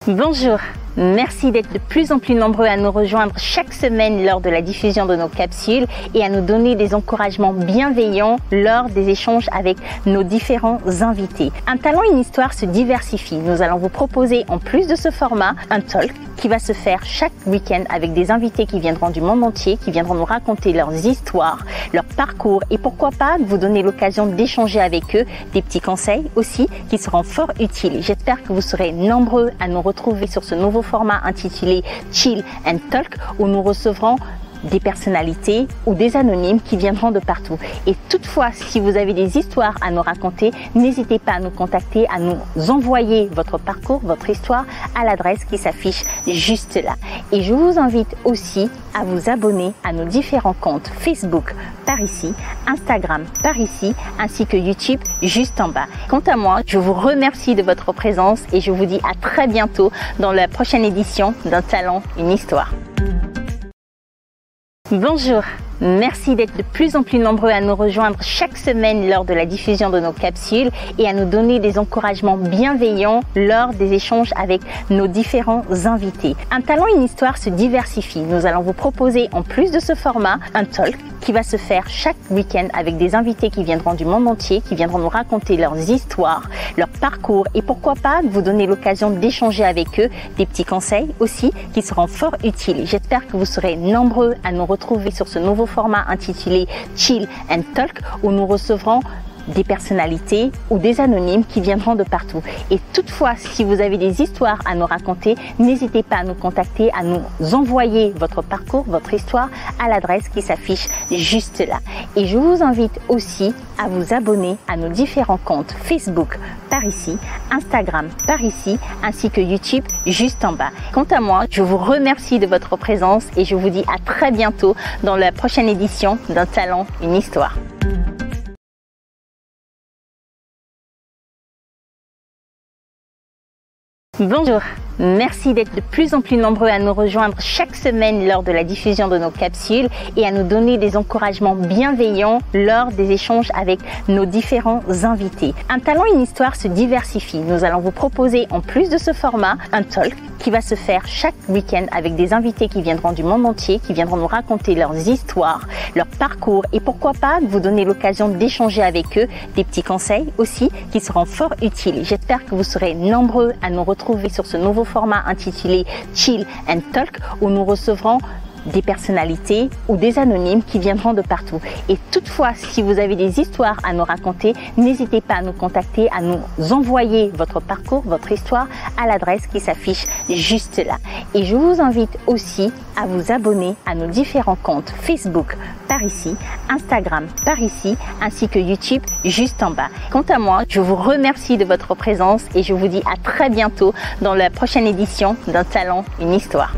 Bonjour, merci d'être de plus en plus nombreux à nous rejoindre chaque semaine lors de la diffusion de nos capsules et à nous donner des encouragements bienveillants lors des échanges avec nos différents invités. Un talent, une histoire se diversifie. Nous allons vous proposer en plus de ce format un talk qui va se faire chaque week-end avec des invités qui viendront du monde entier, qui viendront nous raconter leurs histoires, leur parcours et pourquoi pas vous donner l'occasion d'échanger avec eux des petits conseils aussi qui seront fort utiles. J'espère que vous serez nombreux à nous retrouver sur ce nouveau format intitulé Chill and Talk où nous recevrons des personnalités ou des anonymes qui viendront de partout. Et toutefois, si vous avez des histoires à nous raconter, n'hésitez pas à nous contacter, à nous envoyer votre parcours, votre histoire à l'adresse qui s'affiche juste là. Et je vous invite aussi à vous abonner à nos différents comptes Facebook par ici, Instagram par ici, ainsi que YouTube juste en bas. Quant à moi, je vous remercie de votre présence et je vous dis à très bientôt dans la prochaine édition d'Un talent, une histoire. Bonjour, merci d'être de plus en plus nombreux à nous rejoindre chaque semaine lors de la diffusion de nos capsules et à nous donner des encouragements bienveillants lors des échanges avec nos différents invités. Un talent, une histoire se diversifie. Nous allons vous proposer en plus de ce format un talk qui va se faire chaque week-end avec des invités qui viendront du monde entier, qui viendront nous raconter leurs histoires, leur parcours et pourquoi pas vous donner l'occasion d'échanger avec eux des petits conseils aussi qui seront fort utiles. J'espère que vous serez nombreux à nous retrouver sur ce nouveau format intitulé Chill and Talk où nous recevrons des personnalités ou des anonymes qui viendront de partout. Et toutefois, si vous avez des histoires à nous raconter, n'hésitez pas à nous contacter, à nous envoyer votre parcours, votre histoire à l'adresse qui s'affiche juste là. Et je vous invite aussi à vous abonner à nos différents comptes Facebook par ici, Instagram par ici, ainsi que YouTube juste en bas. Quant à moi, je vous remercie de votre présence et je vous dis à très bientôt dans la prochaine édition d'Un talent, une histoire. Bonjour, merci d'être de plus en plus nombreux à nous rejoindre chaque semaine lors de la diffusion de nos capsules et à nous donner des encouragements bienveillants lors des échanges avec nos différents invités. Un talent, une histoire se diversifie. Nous allons vous proposer en plus de ce format un talk qui va se faire chaque week-end avec des invités qui viendront du monde entier, qui viendront nous raconter leurs histoires, leur parcours et pourquoi pas vous donner l'occasion d'échanger avec eux des petits conseils aussi qui seront fort utiles. J'espère que vous serez nombreux à nous retrouver sur ce nouveau format intitulé Chill and Talk où nous recevrons des personnalités ou des anonymes qui viendront de partout. Et toutefois, si vous avez des histoires à nous raconter, n'hésitez pas à nous contacter, à nous envoyer votre parcours, votre histoire à l'adresse qui s'affiche juste là. Et je vous invite aussi à vous abonner à nos différents comptes Facebook par ici, Instagram par ici, ainsi que YouTube juste en bas. Quant à moi, je vous remercie de votre présence et je vous dis à très bientôt dans la prochaine édition d'Un talent, une histoire.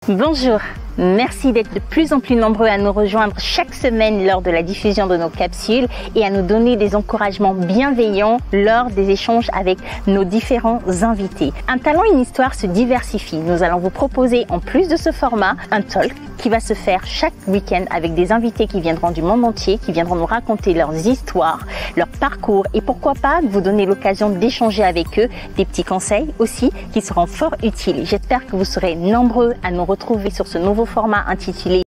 Bonjour, merci d'être de plus en plus nombreux à nous rejoindre chaque semaine lors de la diffusion de nos capsules et à nous donner des encouragements bienveillants lors des échanges avec nos différents invités. Un talent, une histoire se diversifie. Nous allons vous proposer en plus de ce format un talk qui va se faire chaque week-end avec des invités qui viendront du monde entier, qui viendront nous raconter leurs histoires, leur parcours et pourquoi pas vous donner l'occasion d'échanger avec eux des petits conseils aussi qui seront fort utiles. J'espère que vous serez nombreux à nous retrouver sur ce nouveau format intitulé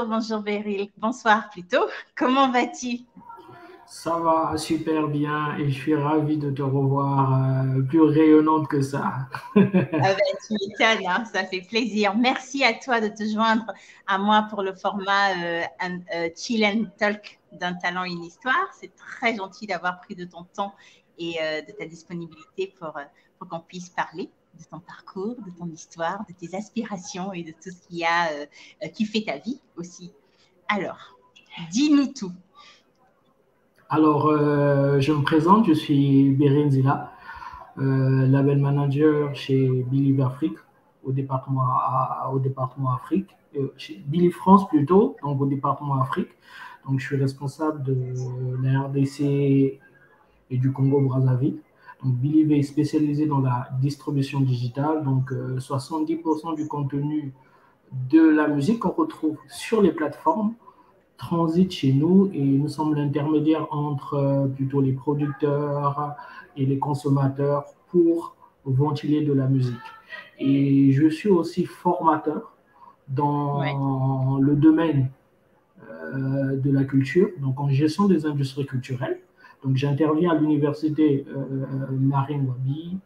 Bonjour Beryl, bonsoir plutôt. Comment vas-tu? Ça va super bien et je suis ravi de te revoir plus rayonnante que ça. Ah ben, tu m'étonnes, hein, ça fait plaisir. Merci à toi de te joindre à moi pour le format Chill and Talk d'Un talent, une histoire. C'est très gentil d'avoir pris de ton temps et de ta disponibilité pour qu'on puisse parler de ton parcours, de ton histoire, de tes aspirations et de tout ce qui fait ta vie aussi. Alors, dis-nous tout. Alors, je me présente, je suis Bérin Zila, label manager chez Believe Afrique au département Afrique, chez Believe France plutôt, donc au département Afrique. Donc, je suis responsable de la RDC et du Congo-Brazzaville. Donc, Believe est spécialisé dans la distribution digitale. Donc, 70% du contenu de la musique qu'on retrouve sur les plateformes transite chez nous et nous sommes l'intermédiaire entre plutôt les producteurs et les consommateurs pour ventiler de la musique. Et je suis aussi formateur Ouais. dans le domaine de la culture, donc en gestion des industries culturelles. Donc j'interviens à l'université Marine Wabi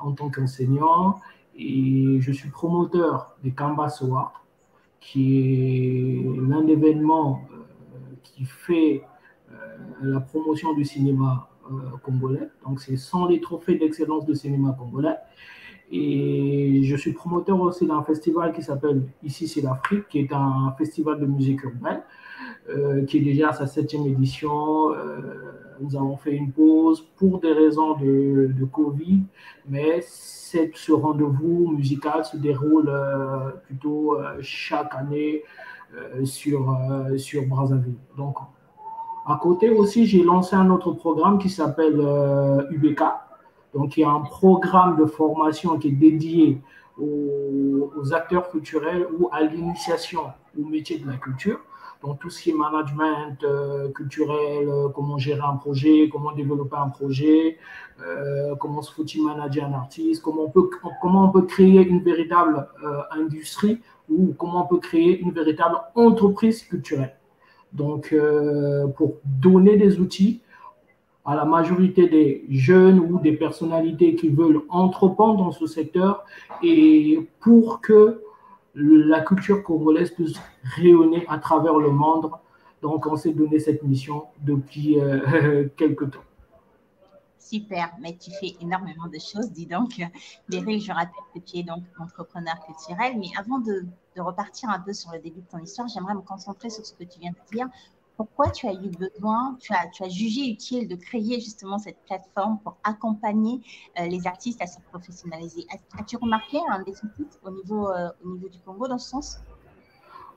en tant qu'enseignant et je suis promoteur des Canvas Awards qui est l'un des événements qui fait la promotion du cinéma congolais. Donc, ce sont les trophées d'excellence du cinéma congolais. Et je suis promoteur aussi d'un festival qui s'appelle Ici c'est l'Afrique, qui est un festival de musique urbaine, qui est déjà à sa 7e édition. Nous avons fait une pause pour des raisons de Covid, mais ce rendez-vous musical se déroule plutôt chaque année sur Brazzaville. Donc, à côté aussi, j'ai lancé un autre programme qui s'appelle UBK. Donc, il y a un programme de formation qui est dédié aux acteurs culturels ou à l'initiation au métier de la culture. Donc, tout ce qui est management culturel, comment gérer un projet, comment développer un projet, comment se faut-il manager un artiste, comment on peut créer une véritable industrie ou comment on peut créer une véritable entreprise culturelle. Donc, pour donner des outils à la majorité des jeunes ou des personnalités qui veulent entreprendre dans ce secteur et pour que la culture congolaise puisse rayonner à travers le monde. Donc, on s'est donné cette mission depuis quelques temps. Super, mais tu fais énormément de choses, dis donc. Beryl, je rappelle que tu es donc entrepreneur culturel, mais avant de repartir un peu sur le début de ton histoire, j'aimerais me concentrer sur ce que tu viens de dire. Pourquoi tu as eu besoin, tu as jugé utile de créer justement cette plateforme pour accompagner les artistes à se professionnaliser? As-tu remarqué un déficit au niveau du Congo dans ce sens?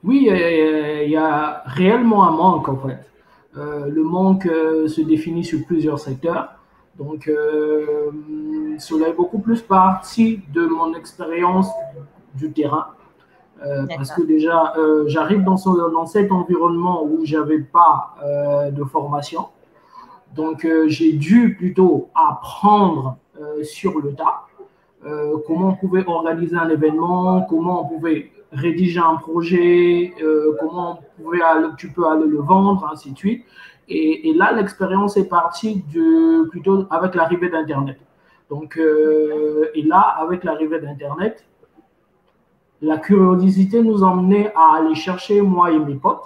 Oui, il y a réellement un manque en fait. Le manque se définit sur plusieurs secteurs. Donc, cela est beaucoup plus parti de mon expérience du terrain. Parce que déjà, j'arrive dans cet environnement où j'avais pas de formation. Donc, j'ai dû plutôt apprendre sur le tas comment on pouvait organiser un événement, comment on pouvait rédiger un projet, comment tu peux aller le vendre, ainsi de suite. Et là, l'expérience est partie plutôt avec l'arrivée d'Internet. Donc, et là, avec l'arrivée d'Internet, la curiosité nous emmenait à aller chercher, moi et mes potes,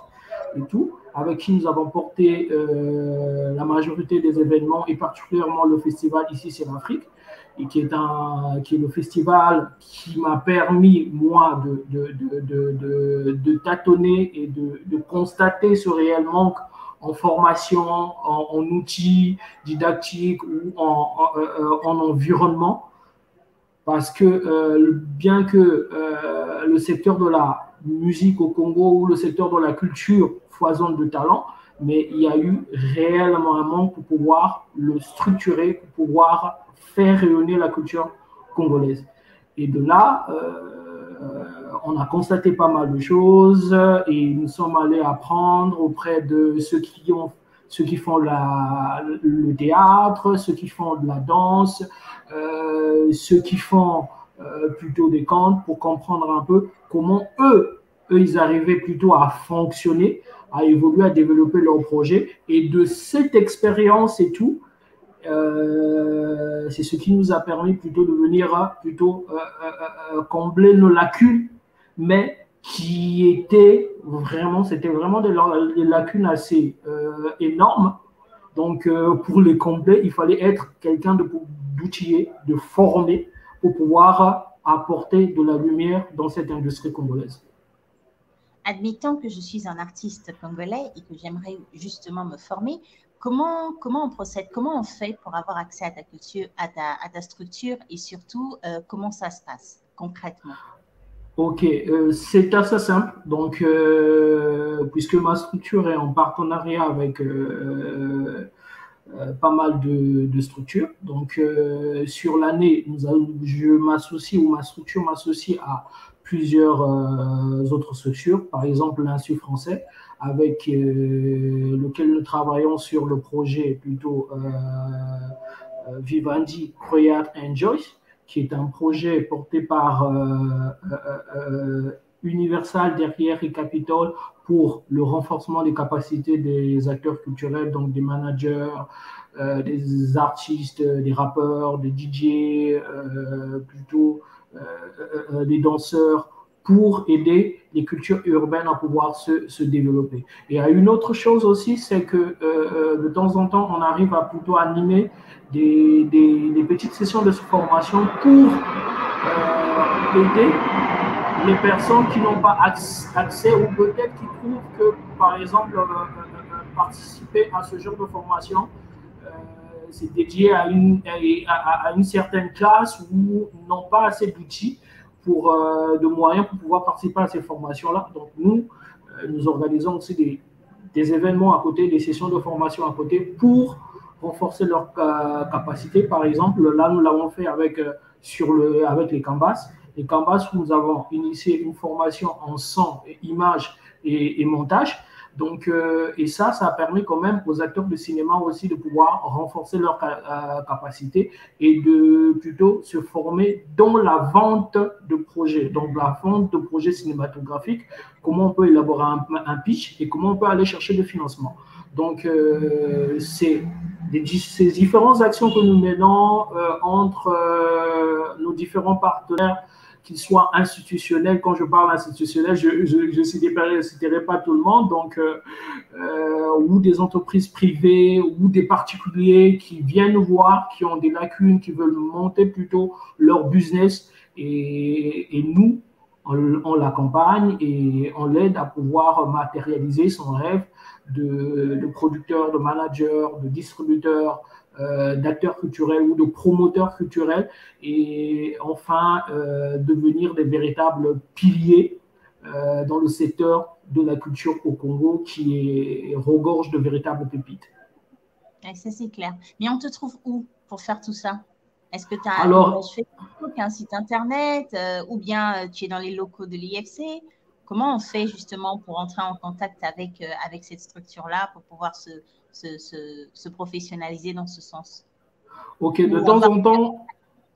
et tout, avec qui nous avons porté la majorité des événements, et particulièrement le festival Ici c'est l'Afrique, et qui est le festival qui m'a permis, moi, de tâtonner et de constater ce réel manque en formation, en outils didactiques ou en environnement. Parce que bien que le secteur de la musique au Congo ou le secteur de la culture foisonne de talent, mais il y a eu réellement un manque pour pouvoir le structurer, pour pouvoir faire rayonner la culture congolaise. Et de là, on a constaté pas mal de choses et nous sommes allés apprendre auprès de ceux qui font le théâtre, ceux qui font de la danse, ceux qui font plutôt des contes pour comprendre un peu comment ils arrivaient plutôt à fonctionner, à évoluer, à développer leur projet. Et de cette expérience et tout, c'est ce qui nous a permis plutôt de venir plutôt combler nos lacunes, mais c'était vraiment des lacunes assez énormes. Donc, pour les combler, il fallait être quelqu'un d'outillé, de formé, pour pouvoir apporter de la lumière dans cette industrie congolaise. admettons que je suis un artiste congolais et que j'aimerais justement me former, comment on procède, comment on fait pour avoir accès à ta culture, à ta structure et surtout, comment ça se passe concrètement? Ok, c'est assez simple. Donc, puisque ma structure est en partenariat avec pas mal de structures. Donc, sur l'année, je m'associe ou ma structure m'associe à plusieurs autres structures. Par exemple, l'Institut français, avec lequel nous travaillons sur le projet plutôt Vivendi, Create, Enjoy, qui est un projet porté par Universal derrière et Capitol pour le renforcement des capacités des acteurs culturels, donc des managers, des artistes, des rappeurs, des DJ, plutôt des danseurs, pour aider les cultures urbaines à pouvoir se développer. Et il y a une autre chose aussi, c'est que de temps en temps, on arrive à plutôt animer des petites sessions de formation pour aider les personnes qui n'ont pas accès ou peut-être qui trouvent que, par exemple, participer à ce genre de formation, c'est dédié à une certaine classe où ils n'ont pas assez d'outils de moyens pour pouvoir participer à ces formations-là. Donc, nous organisons aussi des événements à côté, des sessions de formation à côté pour renforcer leur capacité. Par exemple, là, nous l'avons fait avec les Canvas. Les Canvas, nous avons initié une formation en son, images et montage. Donc, et ça permet quand même aux acteurs de cinéma aussi de pouvoir renforcer leur capacité et de plutôt se former dans la vente de projets, donc la vente de projets cinématographiques, comment on peut élaborer un pitch et comment on peut aller chercher le financement. Donc, c'est ces différentes actions que nous menons entre nos différents partenaires, qu'ils soient institutionnels. Quand je parle institutionnel, je ne citerai pas tout le monde, donc, ou des entreprises privées, ou des particuliers qui viennent nous voir, qui ont des lacunes, qui veulent monter plutôt leur business. Et nous, on l'accompagne et on l'aide à pouvoir matérialiser son rêve de producteur, de manager, de distributeur, d'acteurs culturels ou de promoteurs culturels, et enfin devenir des véritables piliers dans le secteur de la culture au Congo qui regorge de véritables pépites. Ouais, ça, c'est clair. Mais on te trouve où pour faire tout ça? Est-ce que tu as une Alors, page Facebook, un site internet, ou bien tu es dans les locaux de l'IFC? Comment on fait justement pour entrer en contact avec cette structure-là pour pouvoir se professionnaliser dans ce sens? ok, de Ou temps avoir en temps,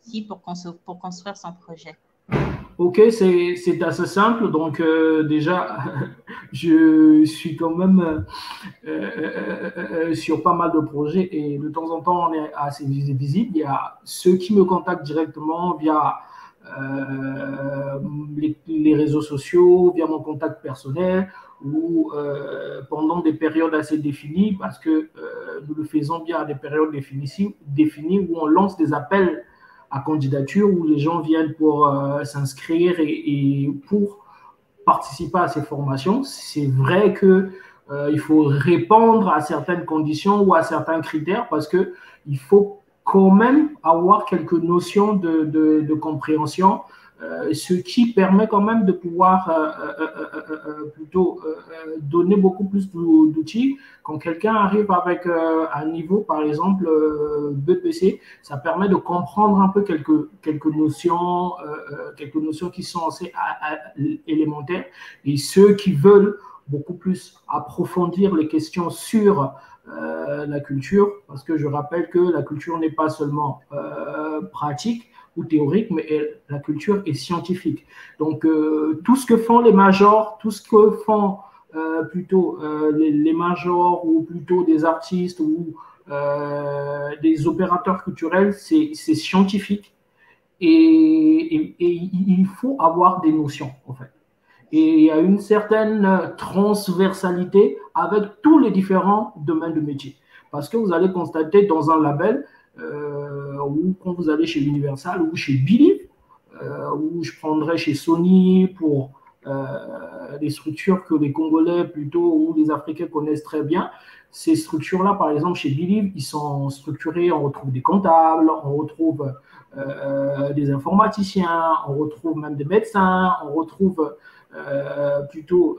aussi pour construire son projet? ok, c'est assez simple. Donc déjà, je suis quand même sur pas mal de projets et de temps en temps, on est assez visible. Il y a ceux qui me contactent directement via les réseaux sociaux, via mon contact personnel ou pendant des périodes assez définies parce que nous le faisons bien à des périodes définies où on lance des appels à candidature où les gens viennent pour s'inscrire et pour participer à ces formations. C'est vrai que il faut répondre à certaines conditions ou à certains critères parce que il faut quand même avoir quelques notions de compréhension, ce qui permet quand même de pouvoir plutôt donner beaucoup plus d'outils. Quand quelqu'un arrive avec un niveau, par exemple, BPC, ça permet de comprendre un peu quelques notions qui sont assez élémentaires. Et ceux qui veulent beaucoup plus approfondir les questions sur la culture, parce que je rappelle que la culture n'est pas seulement pratique ou théorique, mais la culture est scientifique. Donc, tout ce que font les majors, tout ce que font plutôt les majors ou plutôt des artistes ou des opérateurs culturels, c'est scientifique et il faut avoir des notions, en fait. Et il y a une certaine transversalité avec tous les différents domaines de métier. Parce que vous allez constater dans un label, ou quand vous allez chez Universal ou chez Believe, ou je prendrais chez Sony pour des structures que les Congolais plutôt ou les Africains connaissent très bien. Ces structures-là, par exemple, chez Believe, ils sont structurés, on retrouve des comptables, on retrouve des informaticiens, on retrouve même des médecins, on retrouve plutôt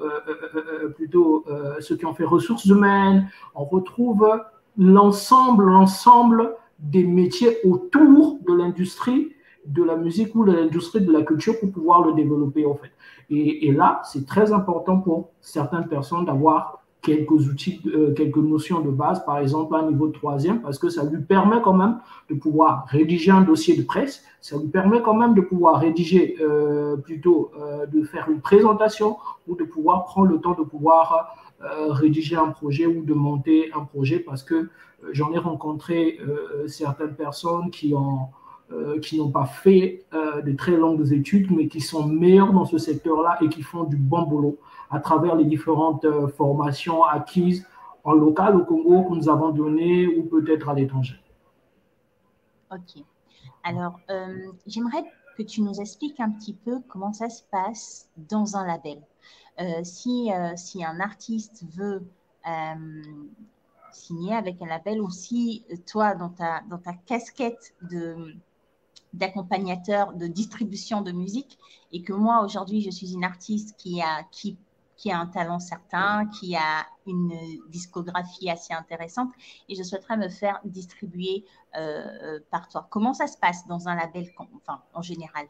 ceux qui ont fait ressources humaines, on retrouve l'ensemble des métiers autour de l'industrie de la musique ou de l'industrie de la culture pour pouvoir le développer en fait. Et là, c'est très important pour certaines personnes d'avoir quelques outils, quelques notions de base, par exemple à niveau de troisième, parce que ça lui permet quand même de pouvoir rédiger un dossier de presse, ça lui permet quand même de pouvoir rédiger de faire une présentation ou de pouvoir prendre le temps de pouvoir rédiger un projet ou de monter un projet, parce que j'en ai rencontré certaines personnes qui n'ont pas fait de très longues études, mais qui sont meilleurs dans ce secteur-là et qui font du bon boulot à travers les différentes formations acquises en local au Congo que nous avons données ou peut-être à l'étranger. Ok. Alors, j'aimerais que tu nous expliques un petit peu comment ça se passe dans un label. Si un artiste veut signer avec un label, ou si toi, dans ta casquette d'accompagnateur de distribution de musique, et que moi, aujourd'hui, je suis une artiste qui a un talent certain, qui a une discographie assez intéressante, et je souhaiterais me faire distribuer par toi. Comment ça se passe dans un label, en général?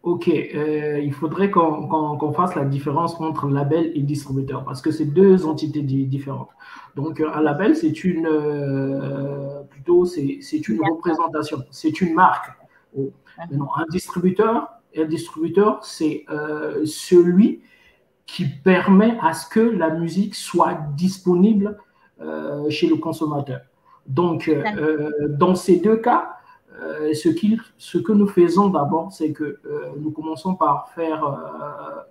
Ok, il faudrait qu'on fasse la différence entre label et distributeur, parce que c'est deux entités différentes. Donc, un label, c'est une représentation, c'est une marque. Maintenant, un distributeur, c'est celui qui permet à ce que la musique soit disponible chez le consommateur. Donc, dans ces deux cas, ce que nous faisons d'abord, c'est que nous commençons par faire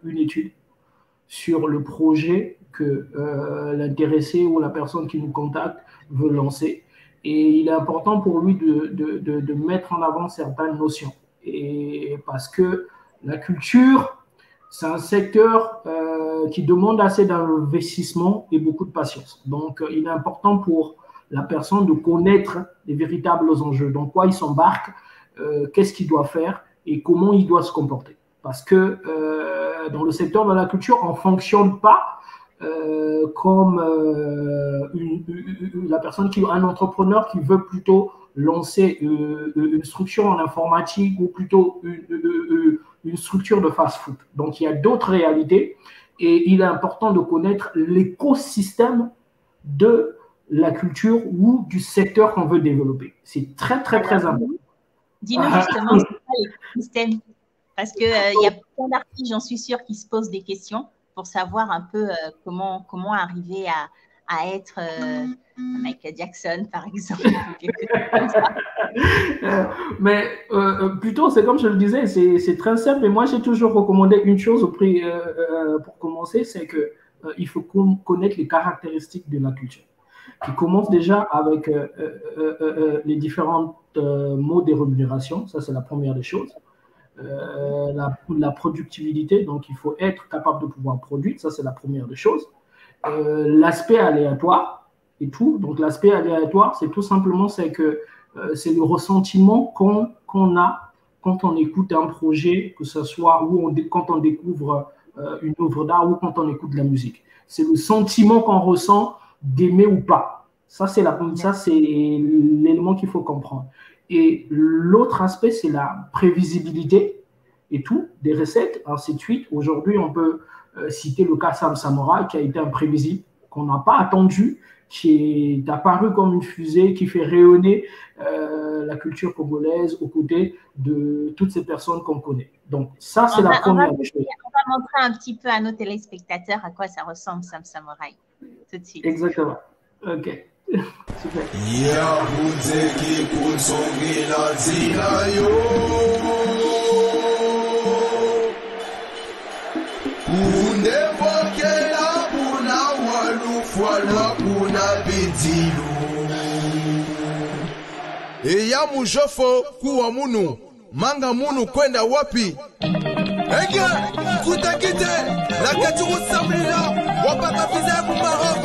une étude sur le projet que l'intéressé ou la personne qui nous contacte veut lancer. Et il est important pour lui de mettre en avant certaines notions. Et parce que la culture, c'est un secteur qui demande assez d'investissement et beaucoup de patience. Donc, il est important pour la personne de connaître les véritables enjeux, dans quoi il s'embarque, qu'est-ce qu'il doit faire et comment il doit se comporter. Parce que dans le secteur de la culture, on ne fonctionne pas comme la personne un entrepreneur qui veut plutôt lancer une structure en informatique ou plutôt une structure de fast-food. Donc, il y a d'autres réalités et il est important de connaître l'écosystème de la culture ou du secteur qu'on veut développer. C'est très important. Dis-nous justement c'est quoi l'écosystème, parce qu'il y a plein d'artistes, j'en suis sûre, qui se posent des questions pour savoir un peu comment arriver à être Michael Jackson, par exemple. Mais plutôt, c'est comme je le disais, c'est très simple. Et moi, j'ai toujours recommandé une chose pour commencer, c'est qu'il faut connaître les caractéristiques de la culture, qui commence déjà avec les différents modes de rémunération. Ça, c'est la première des choses. La productivité, donc il faut être capable de pouvoir produire. Ça, c'est la première des choses. L'aspect aléatoire et tout. Donc, l'aspect aléatoire, c'est tout simplement c'est le ressentiment qu'on a quand on écoute un projet, que ce soit quand on découvre une œuvre d'art ou quand on écoute de la musique. C'est le sentiment qu'on ressent d'aimer ou pas. Ça, c'est l'élément qu'il faut comprendre. Et l'autre aspect, c'est la prévisibilité et tout, des recettes, ainsi de suite. Aujourd'hui, on peut citer le cas Sam Samouraï, qui a été imprévisible, qu'on n'a pas attendu, qui est apparu comme une fusée, qui fait rayonner la culture congolaise aux côtés de toutes ces personnes qu'on connaît. Donc, ça, c'est la première des choses. On va montrer un petit peu à nos téléspectateurs à quoi ça ressemble, Sam Samouraï, tout de suite. Exactement. OK. Super. Eya mujofo kuwa munu manga munu kwenda wapi? Ege, kutakite, la katuru samlila, wapata visa mu Maroc,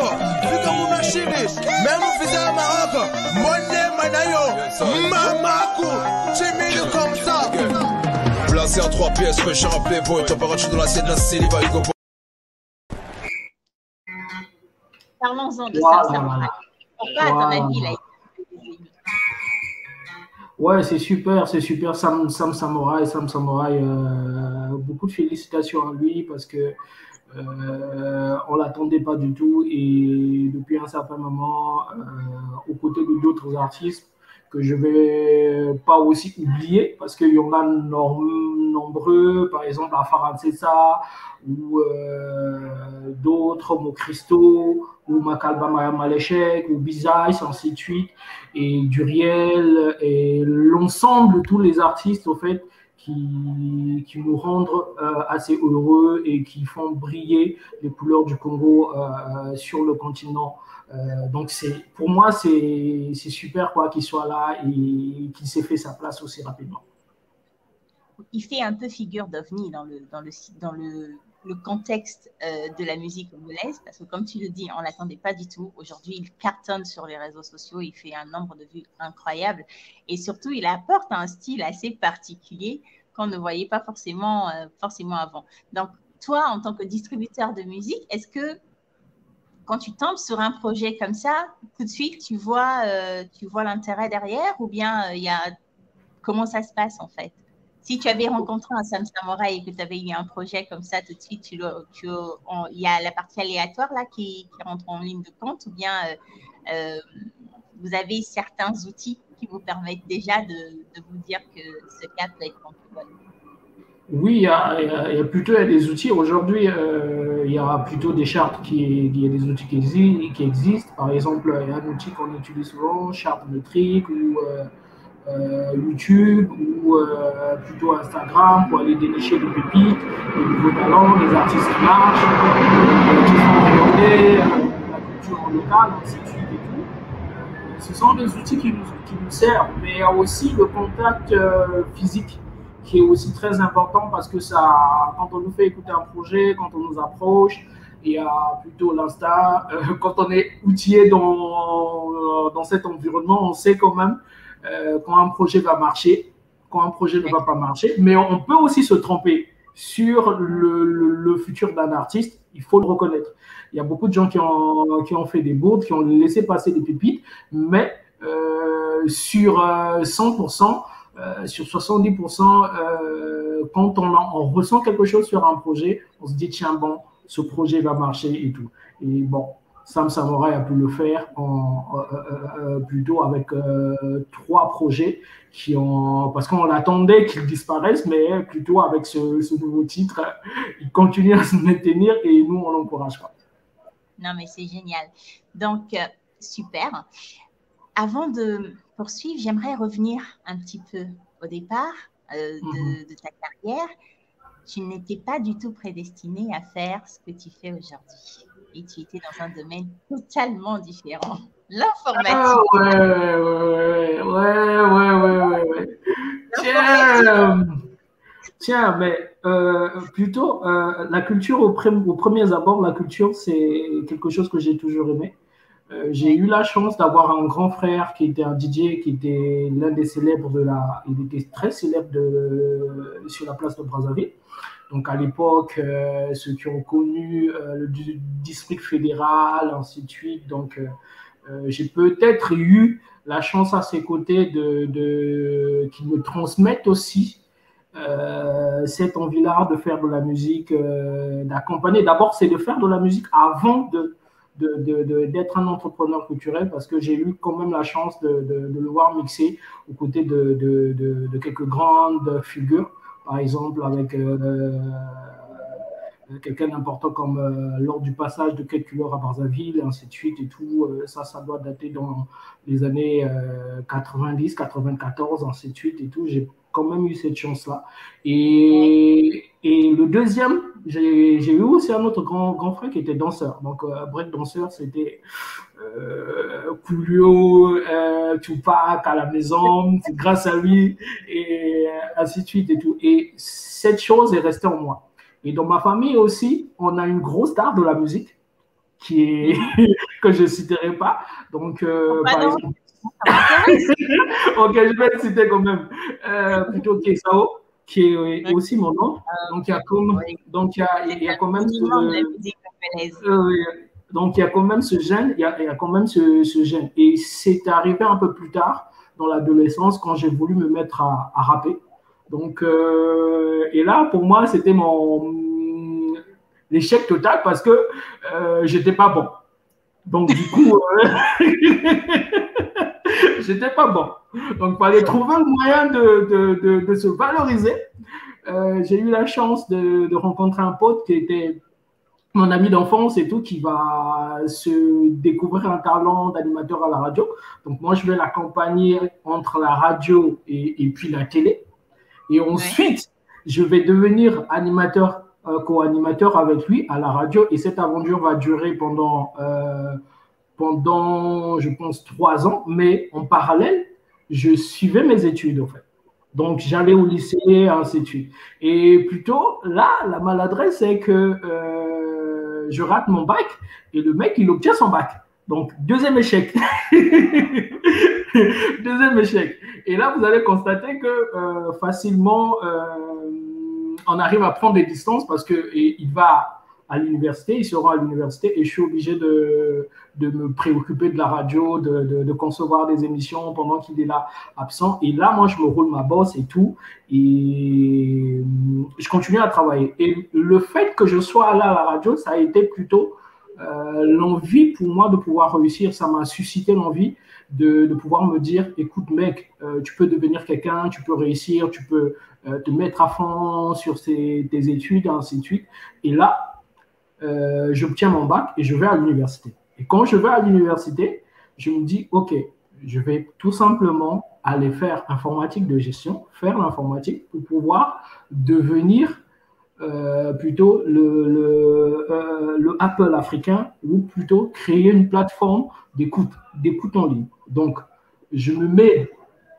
fika mu machine, même visa Maroc, monne manayo, mamaku, chimini comme ça. Placé en 3 pièces, pêché en playboy, température de l'assiette, la saliva, Hugo. Parlons-en de Sam Samouraï. Pourquoi, à ton avis, il a été Ouais, c'est super, Sam Samouraï, beaucoup de félicitations à lui parce que on l'attendait pas du tout et depuis un certain moment, aux côtés de d'autres artistes que je vais pas aussi oublier parce qu'il y en a nombreux, par exemple Afara Nsessa ou d'autres, Mokristo ou Makalba Malechek ou Bizaice, ainsi de suite, et Duriel et l'ensemble de tous les artistes au fait qui nous rendent assez heureux et qui font briller les couleurs du Congo sur le continent. Donc pour moi, c'est super quoi qu'il soit là et qu'il s'est fait sa place aussi rapidement. Il fait un peu figure d'ovni dans le contexte de la musique congolaise, parce que comme tu le dis, on ne l'attendait pas du tout. Aujourd'hui, il cartonne sur les réseaux sociaux, il fait un nombre de vues incroyable et surtout, il apporte un style assez particulier qu'on ne voyait pas forcément avant. Donc, toi, en tant que distributeur de musique, est-ce que quand tu tombes sur un projet comme ça, tout de suite, tu vois l'intérêt derrière ou bien comment ça se passe en fait? Si tu avais rencontré un Sam Samouraï et que tu avais eu un projet comme ça, tout de suite, il y a la partie aléatoire là qui rentre en ligne de compte ou bien vous avez certains outils qui vous permettent déjà de vous dire que ce cas peut être contrôlé? Oui, il y a plutôt des outils. Aujourd'hui, il y a plutôt des chartes, il y a des outils qui existent. Par exemple, il y a un outil qu'on utilise souvent, Chartmetric ou YouTube ou plutôt Instagram pour aller dénicher des pépites, des nouveaux talents, des artistes qui marchent, qui font rayonner la culture locale, ainsi de suite et tout. Ce sont des outils qui nous servent, mais il y a aussi le contact physique qui est aussi très important parce que quand on nous fait écouter un projet, quand on nous approche, il y a plutôt l'instinct, quand on est outillé dans cet environnement, on sait quand même quand un projet va marcher, quand un projet ne va pas marcher, mais on peut aussi se tromper sur le futur d'un artiste, il faut le reconnaître. Il y a beaucoup de gens qui ont fait des bourdes, qui ont laissé passer des pépites, mais sur 100%, sur 70%, quand on ressent quelque chose sur un projet, on se dit tiens bon, ce projet va marcher et tout. Et bon, Sam Samouraï a pu le faire plutôt avec 3 projets parce qu'on l'attendait qu'ils disparaissent, mais plutôt avec ce nouveau titre, il continue à se maintenir et nous on l'encourage pas. Non mais c'est génial. Donc super. Avant de poursuivre, j'aimerais revenir un petit peu au départ de ta carrière. Tu n'étais pas du tout prédestiné à faire ce que tu fais aujourd'hui. Et tu étais dans un domaine totalement différent, l'informatique. Ah ouais. Tiens, mais plutôt, la culture, aux premiers abords, la culture, c'est quelque chose que j'ai toujours aimé. J'ai eu la chance d'avoir un grand frère qui était un DJ, qui était l'un des célèbres il était très célèbre sur la place de Brazzaville. Donc à l'époque, ceux qui ont connu le district fédéral, ainsi de suite. Donc j'ai peut-être eu la chance à ses côtés qu'ils me transmettent aussi cette envie-là de faire de la musique, d'accompagner. D'abord, c'est de faire de la musique avant d'être un entrepreneur culturel parce que j'ai eu quand même la chance de le voir mixer aux côtés de quelques grandes figures, par exemple avec quelqu'un d'important comme lors du passage de Kate Culeur à Brazzaville, et ainsi de suite et tout. Ça doit dater dans les années 90, 94, ainsi de suite et tout. J'ai quand même eu cette chance-là. Et Et le deuxième, j'ai eu aussi un autre grand frère qui était danseur. Donc, break danseur, c'était Coolio, Tupac à la maison, c'est grâce à lui, et ainsi de suite et tout. Et cette chose est restée en moi. Et dans ma famille aussi, on a une grosse star de la musique qui est que je ne citerai pas. Donc, par exemple, ok, je vais le citer quand même. Plutôt Kesao, qui est aussi mon nom. Donc, il y a quand même donc, il y a quand même ce gène, il y a quand même ce gène. Et c'est arrivé un peu plus tard, dans l'adolescence, quand j'ai voulu me mettre à rapper. Donc, et là, pour moi, c'était l'échec total parce que j'étais pas bon. Donc, du coup, j'étais pas bon. Donc, il fallait trouver un moyen de se valoriser. J'ai eu la chance de rencontrer un pote qui était mon ami d'enfance et tout, qui va se découvrir un talent d'animateur à la radio. Donc, moi, je vais l'accompagner entre la radio et puis la télé. Et ensuite, je vais devenir animateur, co-animateur avec lui à la radio. Et cette aventure va durer pendant, je pense, 3 ans. Mais en parallèle, je suivais mes études, en fait. Donc, j'allais au lycée, ainsi de suite. Et plutôt, là, la maladresse, c'est que je rate mon bac et le mec, il obtient son bac. Donc, deuxième échec. Deuxième échec. Et là, vous allez constater que facilement, on arrive à prendre des distances parce qu'il va à l'université, il sera à l'université et je suis obligé de me préoccuper de la radio, de concevoir des émissions pendant qu'il est là absent. Et là, moi, je me roule ma bosse et tout. Et je continue à travailler. Et le fait que je sois là à la radio, ça a été plutôt l'envie pour moi de pouvoir réussir. Ça m'a suscité l'envie de pouvoir me dire, écoute mec, tu peux devenir quelqu'un, tu peux réussir, tu peux te mettre à fond sur tes études, ainsi de suite. Et là, j'obtiens mon bac et je vais à l'université. Et quand je vais à l'université, je me dis, OK, je vais tout simplement aller faire informatique de gestion, faire l'informatique pour pouvoir devenir plutôt le Apple africain ou plutôt créer une plateforme d'écoute en ligne. Donc, je me mets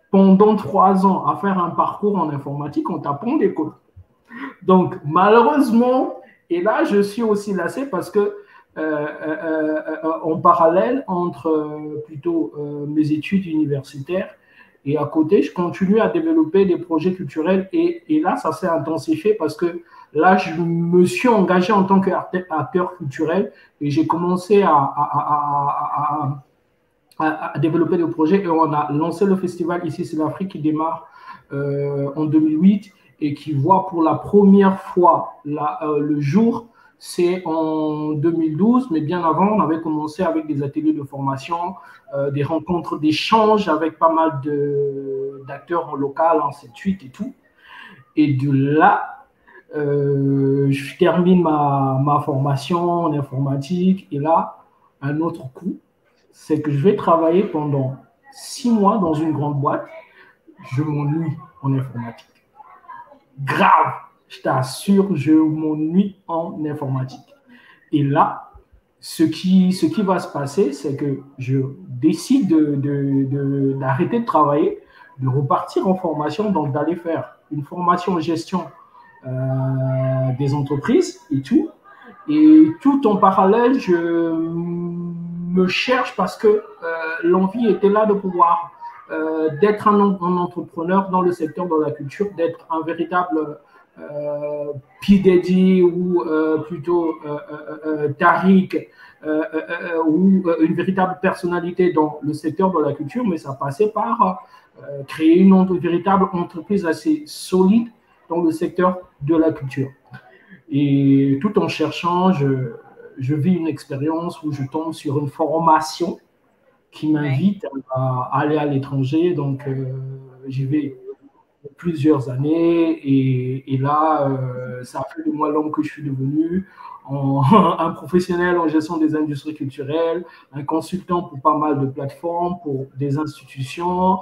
pendant 3 ans à faire un parcours en informatique en tapant des codes. Donc, malheureusement, et là, je suis aussi lassé parce que en parallèle entre plutôt mes études universitaires et à côté, je continue à développer des projets culturels et là, ça s'est intensifié parce que là, je me suis engagé en tant qu'acteur culturel et j'ai commencé à développer des projets et on a lancé le festival Ici c'est l'Afrique qui démarre en 2008 et qui voit pour la première fois le jour, c'est en 2012, mais bien avant, on avait commencé avec des ateliers de formation, des rencontres d'échange avec pas mal d'acteurs en local, ainsi de suite et tout. Et de là, je termine ma formation en informatique et là, un autre coup, c'est que je vais travailler pendant 6 mois dans une grande boîte. Je m'ennuie en informatique. Grave, je t'assure, je m'ennuie en informatique. Et là, ce qui va se passer, c'est que je décide d'arrêter de travailler, de repartir en formation, donc d'aller faire une formation en gestion des entreprises et tout. Et tout en parallèle, je me cherche parce que l'envie était là de pouvoir d'être un entrepreneur dans le secteur de la culture, d'être un véritable P. Diddy ou plutôt Tariq ou une véritable personnalité dans le secteur de la culture, mais ça passait par créer une véritable entreprise assez solide dans le secteur de la culture. Et tout en cherchant, je vis une expérience où je tombe sur une formation qui m'invite à aller à l'étranger. Donc, j'y vais plusieurs années et là, ça a fait de moi l'homme que je suis devenu, un professionnel en gestion des industries culturelles, un consultant pour pas mal de plateformes, pour des institutions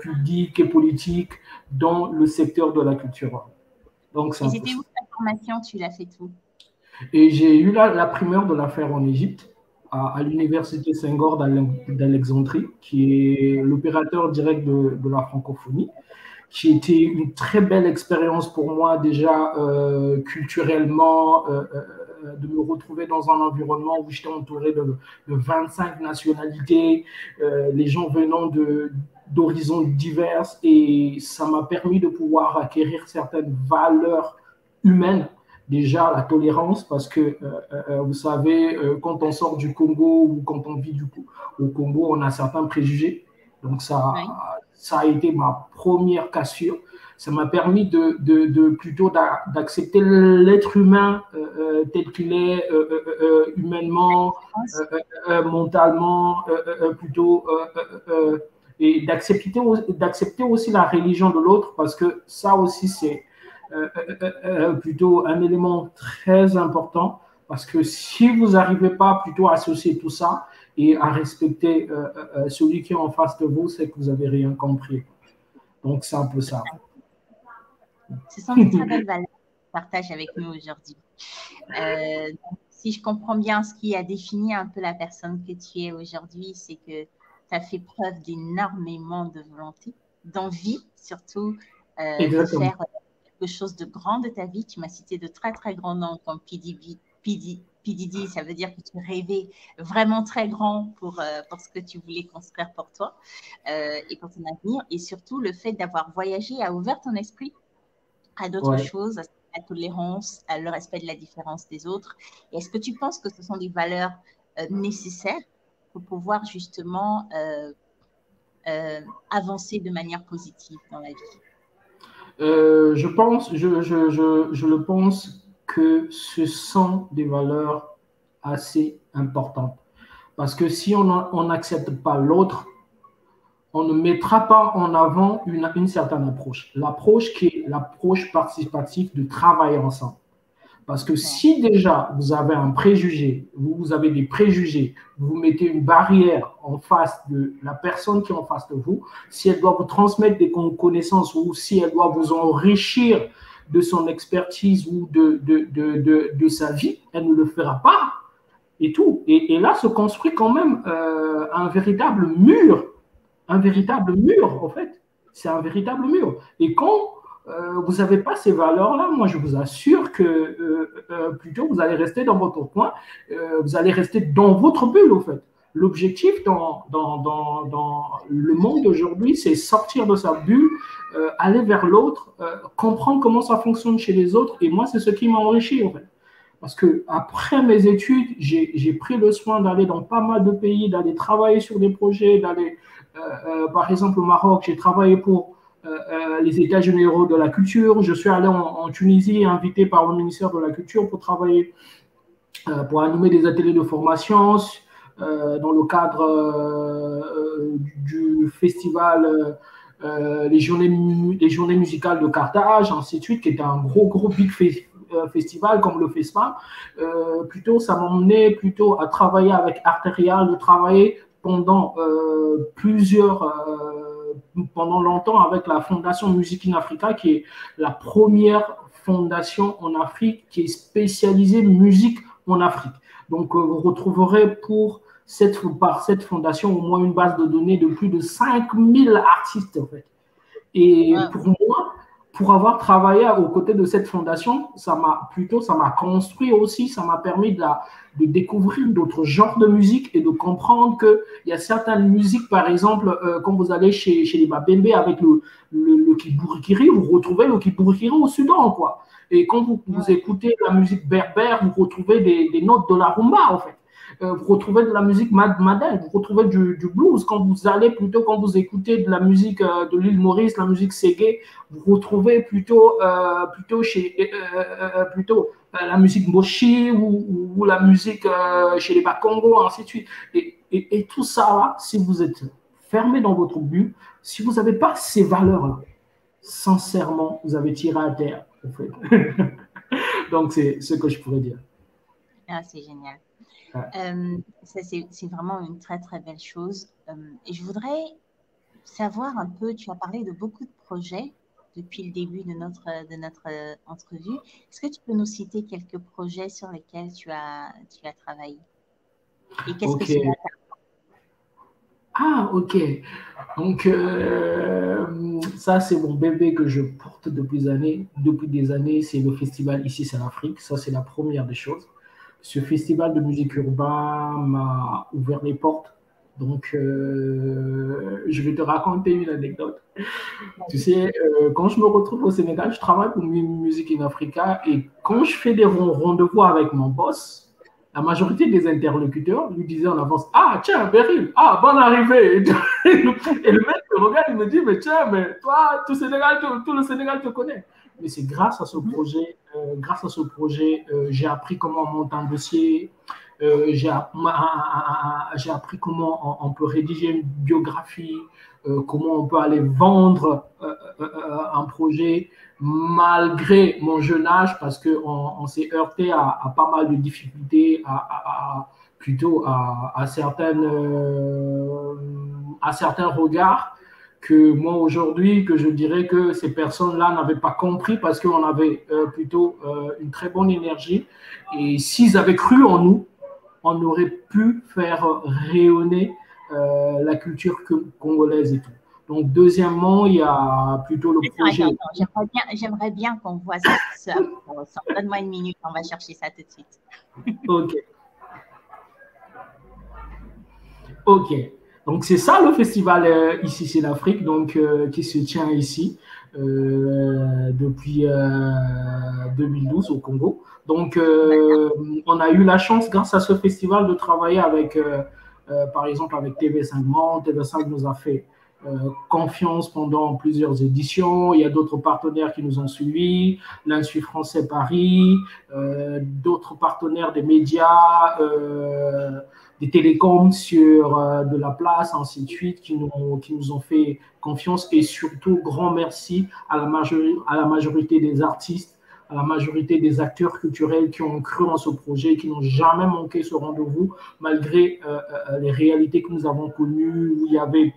publiques et politiques dans le secteur de la culture. Donc, c'est Et un peu c'était ça. où ta formation? Tu l'as fait où? Et j'ai eu la primeur de la faire en Égypte, à l'université Senghor d'Alexandrie, qui est l'opérateur direct de la francophonie, qui était une très belle expérience pour moi déjà culturellement, de me retrouver dans un environnement où j'étais entouré de 25 nationalités, les gens venant d'horizons divers, et ça m'a permis de pouvoir acquérir certaines valeurs humaines. Déjà, la tolérance, parce que vous savez, quand on sort du Congo ou quand on vit au Congo, on a certains préjugés. Donc, Oui. ça a été ma première cassure. Ça m'a permis plutôt d'accepter l'être humain tel qu'il est, humainement, mentalement, plutôt, et d'accepter aussi la religion de l'autre, parce que ça aussi, c'est plutôt un élément très important, parce que si vous n'arrivez pas plutôt à associer tout ça et à respecter celui qui est en face de vous, c'est que vous n'avez rien compris. Donc, c'est un peu ça. Ce sont des très belles valeurs que tu partages avec nous aujourd'hui. Si je comprends bien, ce qui a défini un peu la personne que tu es aujourd'hui, c'est que tu as fait preuve d'énormément de volonté, d'envie surtout, de Exactement. faire quelque chose de grand de ta vie. Tu m'as cité de très, très grands noms comme PDD, ça veut dire que tu rêvais vraiment très grand pour ce que tu voulais construire pour toi et pour ton avenir. Et surtout, le fait d'avoir voyagé a ouvert ton esprit à d'autres Ouais. choses, à la tolérance, à le respect de la différence des autres. Et est-ce que tu penses que ce sont des valeurs nécessaires pour pouvoir justement avancer de manière positive dans la vie? Je le pense que ce sont des valeurs assez importantes. Parce que si on n'accepte pas l'autre, on ne mettra pas en avant une certaine approche. L'approche qui est l'approche participative de travailler ensemble. Parce que si déjà vous avez un préjugé, vous avez des préjugés, vous mettez une barrière en face de la personne qui est en face de vous, si elle doit vous transmettre des connaissances ou si elle doit vous enrichir de son expertise ou de sa vie, elle ne le fera pas et tout. Et là se construit quand même un véritable mur, en fait. C'est un véritable mur. Et quand vous n'avez pas ces valeurs-là, moi je vous assure que plutôt vous allez rester dans votre coin, vous allez rester dans votre bulle, en fait. L'objectif dans le monde d'aujourd'hui, c'est sortir de sa bulle, aller vers l'autre, comprendre comment ça fonctionne chez les autres. Et moi, c'est ce qui m'a enrichi, en fait. Parce que après mes études, j'ai pris le soin d'aller dans pas mal de pays, d'aller travailler sur des projets, d'aller, par exemple, au Maroc, j'ai travaillé pour les États généraux de la culture. Je suis allé en Tunisie, invité par le ministère de la Culture pour travailler, pour animer des ateliers de formation dans le cadre du festival les journées musicales de Carthage, ainsi de suite, qui était un gros big festival comme le FESPA. Plutôt, ça m'a emmené plutôt à travailler avec Arteria, de travailler pendant pendant longtemps avec la Fondation Music in Africa, qui est la première fondation en Afrique qui est spécialisée musique en Afrique. Donc, vous retrouverez par cette fondation au moins une base de données de plus de 5000 artistes, en fait. Et pour moi, pour avoir travaillé aux côtés de cette fondation, ça m'a construit aussi, ça m'a permis de découvrir d'autres genres de musique et de comprendre qu'il y a certaines musiques, par exemple, quand vous allez chez les Babembe avec le Kiburikiri, vous retrouvez le Kiburikiri au Soudan, quoi. Et quand vous écoutez la musique berbère, vous retrouvez des notes de la rumba, en fait. Vous retrouvez de la musique madel, vous retrouvez du blues. Quand vous écoutez de la musique de l'île Maurice, la musique Ségué, vous retrouvez plutôt la musique Moshi ou la musique chez les Bakongo, ainsi de suite. Et tout ça, là, si vous êtes fermé dans votre but, si vous n'avez pas ces valeurs-là, sincèrement, vous avez tiré à terre, en fait. Donc, c'est ce que je pourrais dire. Ah, c'est génial. Ouais. Ça, c'est vraiment une très, très belle chose. Et je voudrais savoir un peu, tu as parlé de beaucoup de projets depuis le début de notre entrevue. Est-ce que tu peux nous citer quelques projets sur lesquels tu as travaillé? Et qu'est-ce que cela t'a? Ah, ok. Donc, ça, c'est mon bébé que je porte depuis des années. C'est le festival Ici, c'est l'Afrique. Ça, c'est la première des choses. Ce festival de musique urbaine m'a ouvert les portes. Donc, je vais te raconter une anecdote. Tu sais, quand je me retrouve au Sénégal, je travaille pour Music in Africa et quand je fais des rendez-vous avec mon boss, la majorité des interlocuteurs lui disaient en avance: Ah, tiens, Beryl, ah, bonne arrivée. Et le mec me regarde, il me dit: Mais tiens, mais toi, tout le Sénégal te connaît. Mais c'est grâce à ce projet, j'ai appris comment monter un dossier, j'ai appris comment on peut rédiger une biographie, comment on peut aller vendre un projet malgré mon jeune âge, parce qu'on s'est heurté à pas mal de difficultés, à certains regards que moi aujourd'hui, que je dirais que ces personnes-là n'avaient pas compris parce qu'on avait une très bonne énergie. Et s'ils avaient cru en nous, on aurait pu faire rayonner la culture congolaise et tout. Donc, deuxièmement, il y a plutôt le projet. Attends, j'aimerais bien qu'on voit ça. Donne-moi une minute, on va chercher ça tout de suite. Ok. Donc, c'est ça le festival Ici, c'est l'Afrique, donc qui se tient ici depuis 2012 au Congo. Donc, on a eu la chance, grâce à ce festival, de travailler avec, par exemple, avec TV5 Monde. TV5 nous a fait confiance pendant plusieurs éditions. Il y a d'autres partenaires qui nous ont suivis, l'Institut français Paris, d'autres partenaires des médias, des télécoms sur de la place, ainsi de suite, qui nous ont fait confiance. Et surtout, grand merci à la majorité des artistes, à la majorité des acteurs culturels qui ont cru en ce projet, qui n'ont jamais manqué ce rendez-vous, malgré les réalités que nous avons connues, où il y avait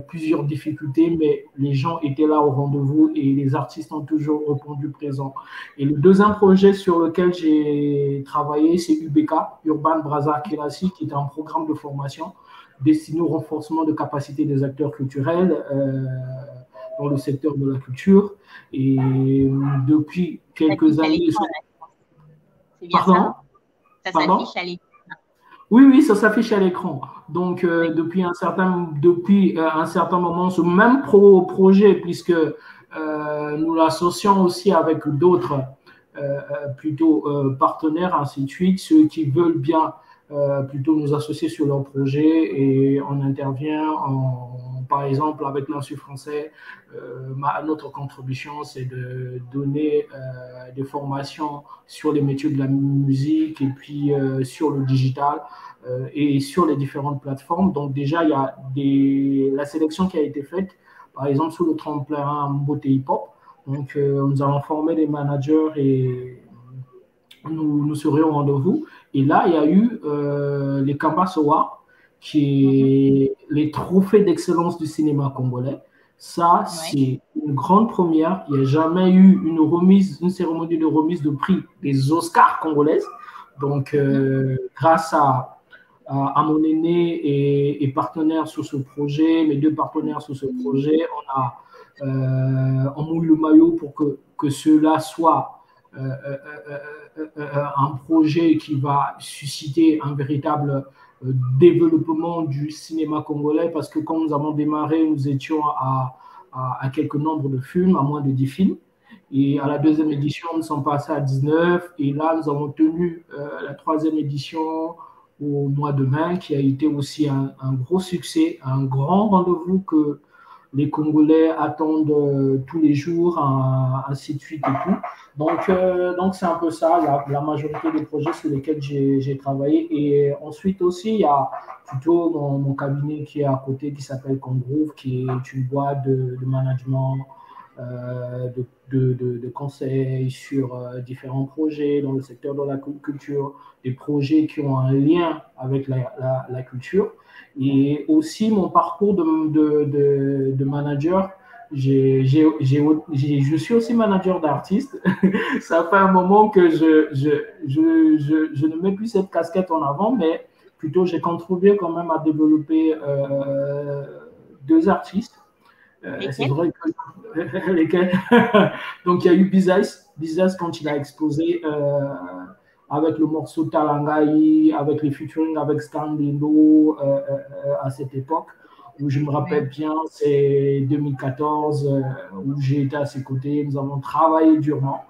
plusieurs difficultés, mais les gens étaient là au rendez-vous et les artistes ont toujours répondu présent. Et le deuxième projet sur lequel j'ai travaillé, c'est UBK, Urban Brazza Kelasi, qui est un programme de formation destiné au renforcement de capacité des acteurs culturels dans le secteur de la culture. Et depuis quelques années... C'est bien ça? Ça s'affiche à l'écran. Oui, ça s'affiche à l'écran. Donc, depuis un certain moment, ce même projet, puisque nous l'associons aussi avec d'autres partenaires, ainsi de suite, ceux qui veulent bien plutôt nous associer sur leur projet, et on intervient, par exemple, avec l'Institut français. Notre contribution, c'est de donner des formations sur les métiers de la musique et puis sur le digital et sur les différentes plateformes. Donc déjà, il y a la sélection qui a été faite, par exemple, sous le tremplin Beauté Hip Hop. Donc, nous allons former des managers et nous serions au rendez-vous. Et là, il y a eu les Kamba Sowa, qui est les trophées d'excellence du cinéma congolais. Ça, c'est une grande première. Il n'y a jamais eu une cérémonie de remise de prix des Oscars congolaises. Donc, grâce à mon aîné et partenaire sur ce projet, mes deux partenaires sur ce projet, on mouille le maillot pour que cela soit un projet qui va susciter un véritable développement du cinéma congolais, parce que quand nous avons démarré, nous étions à quelques nombres de films, à moins de 10 films. Et à la deuxième édition, nous sommes passés à 19. Et là, nous avons tenu la troisième édition au mois de mai, qui a été aussi un gros succès, un grand rendez-vous que les Congolais attendent tous les jours, ainsi de suite et tout. Donc c'est un peu ça, la majorité des projets sur lesquels j'ai travaillé. Et ensuite aussi, il y a plutôt mon cabinet qui est à côté, qui s'appelle Congroove, qui est une boîte de management, de conseils sur différents projets dans le secteur de la culture, des projets qui ont un lien avec la culture. Et aussi mon parcours de manager je suis aussi manager d'artistes. Ça fait un moment que je ne mets plus cette casquette en avant, mais plutôt j'ai contribué quand même à développer deux artistes. C'est vrai que lesquels. Donc il y a eu Bizaz quand il a explosé avec le morceau Talangai, avec les featuring avec Stan Lindo à cette époque. Où je me rappelle bien, c'est 2014 où j'ai été à ses côtés. Nous avons travaillé durement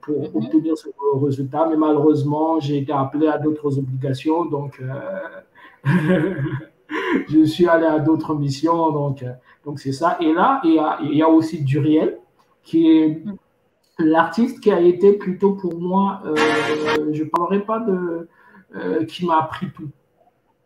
pour obtenir ce résultat, mais malheureusement, j'ai été appelé à d'autres obligations, donc je suis allé à d'autres missions, donc c'est ça. Et là, il y a aussi Duriel, qui est l'artiste qui a été plutôt pour moi, je ne parlerai pas de qui m'a appris tout,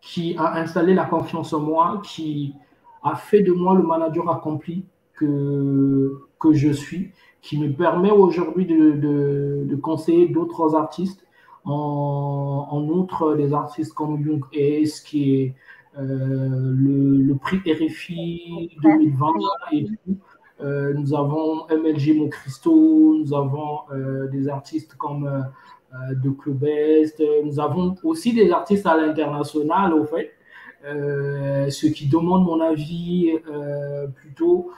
qui a installé la confiance en moi, qui a fait de moi le manager accompli que je suis, qui me permet aujourd'hui de conseiller d'autres artistes, en outre des artistes comme Young Ace, qui est le prix RFI 2020 et tout. Nous avons MLG Mon Christo, nous avons des artistes comme de Club Est, nous avons aussi des artistes à l'international, au fait, ceux qui demandent mon avis plutôt